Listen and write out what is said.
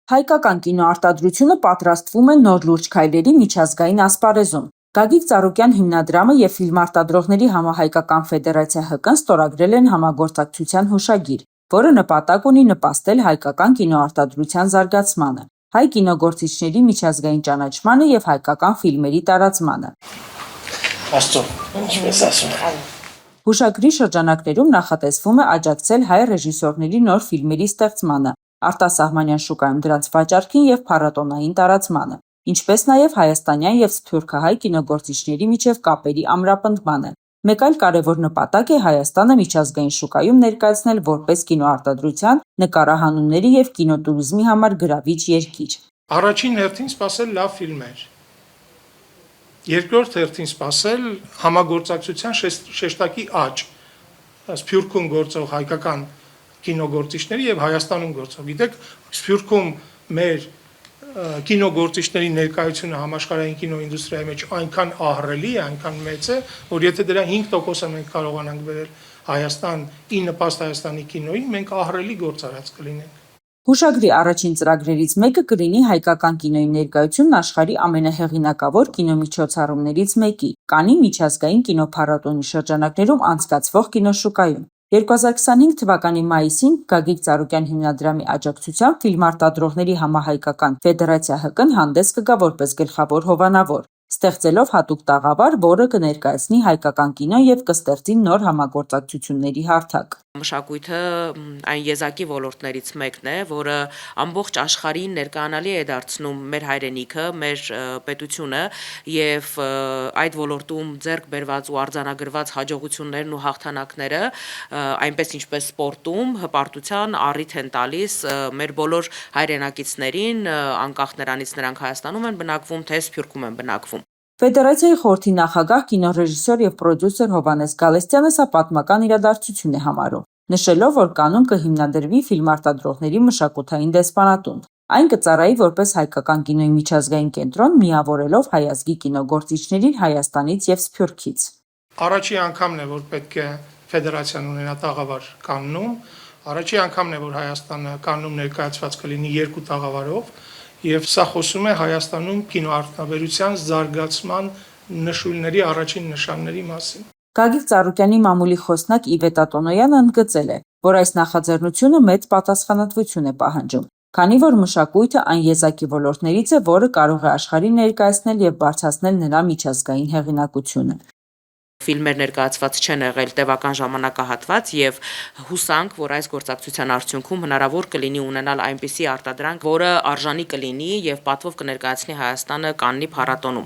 Հայկական կինոարտադրությունը պատրաստվում է նոր լուրջ քայլերի միջազգային ասպարեզում։ Գագիկ Ծառուկյան հիմնադրամը և Ֆիլմարտադրողների համահայկական ֆեդերացիա ՀԿ-ն ստորագրել են համագործակցության հուշագիր, որը նպատակ ունի նպաստել հայկական կինոարտադրության զարգացմանը, հայ կինոգործիչների միջազգային ճանաչմանը և հայկական ֆիլմերի տարածմանը։ Հուշագրի շրջանակներում նախատեսվում է աջակցել հայ ռեժիսորների նոր ֆիլմերի ստեղծմանը, արտասահմանյան շուկայում դրանց վաճառքին և փառատոնային տարածմանը, ինչպես նաև հայաստանյան և սփյուռքահայ կինոգործիչների միջև կապերի ամրապնդմանը։ Մեկ այլ կարևոր նպատակ է Հայաստանը միջազգային շուկայում ներկայացնել որպես կինոարտադրության, նկարահանումների և կինոտուրիզմի համար գրավիչ երկիր։ Առաջին հերթին սպասել լավ ֆիլմեր, երկրորդ հերթին սպասել համագործակցության շեշտակի աճ Սփյուռքում գործող հայկական կինոգործիչների և Հայաստանում գործող։ Գիտեք, Սփյուռքում մեր կինոգործիչների ներկայությունը համաշխարհային կինոինդուստրիայի մեջ այնքան ահռելի է, այնքան մեծ է, որ եթե դրա 5%-ը մենք կարողանանք բերել Հայաստան, ի նպաստ Հայաստանի կինոյի, մենք ահռելի գործարած կլինենք։ Հուշագրի առաջին ծրագրերից մեկը կլինի հայկական կինոյի ներկայությունն աշխարհի ամենահեղինակավոր կինոմիջոցառումներից մեկի՝ Կաննի միջազգային կինոփառատոնի շրջանակներում անցկացվող կինոշուկայում։ 2025 թվականի մայիսին Գագիկ Ծառուկյան հիմնադրամի աջակցությամբ Ֆիլմարտադրողների համահայկական ֆեդերացիա ՀԿ-ն հանդես կգա որպես գլխավոր հովանավոր, ստեղծելով հատուկ տաղավար, որը կներկայացնի հայկական կինոն և կստեղծի նոր համագործակցությունների հարթակ։ Մշակույթը այն եզակի ոլորտներից մեկն է, որը ամբողջ աշխարհին ներկայանալի է դարձնում մեր հայրենիքը, մեր պետությունը եւ այդ ոլորտում ձեռք բերված ու արձանագրված հաջողություններն ու հաղթանակները, այնպես ինչպես սպորտում, հպարտության առիթ են տալիս մեր բոլոր հայրենակիցներին, անկախ նրանից նրանք Հայաստանում են բնակվում, թե Սփյուռքում են բնակվում։ Ֆեդերացիայի խորհրդի նախագահ, կինոռեժիսոր և պրոդյուսեր Հովհաննես Գալստյանը սա պատմական իրադարձություն է համարում, նշելով, որ Կաննում կհիմնադրվի ֆիլմարտադրողների մշակութային դեսպանատուն։ Այն կծառայի որպես հայկական կինոյի միջազգային կենտրոն, միավորելով հայ ազգի կինոգործիչներին Հայաստանից և Սփյուռքից։ Առաջի անգամն է, որ պետք է ֆեդերացիան ունենա տաղավար Կաննում, առաջի անգամն է, որ Հայաստանը Կաննում ներկայացված կլինի 2 տաղավարով, եւ սա խոսում է Հայաստանում կինոարտադրության զարգացման նշույլների առաջին նշանների մասին։ Գագիկ Ծառուկյանի մամուլի խոսնակ Իվետա Տոնոյանը ընդգծել է, որ այս նախաձեռնությունը մեծ պատասխանատվություն է պահանջում, քանի որ մշակույթը այն եզակի ոլորտներից է, որը կարող է աշխարհին ներկայացնել և բարձրացնել նրա միջազգային հեղինակությունը։ Ֆիլմեր ներկայացված չեն եղել տևական ժամանակահատված եւ հուսանք, որ այս գործակցության արդյունքում հնարավոր կլինի ունենալ այնպիսի արտադրանք, որը արժանի կլինի եւ պատվով կներկայացնի Հայաստանը Կաննի փառատոնում։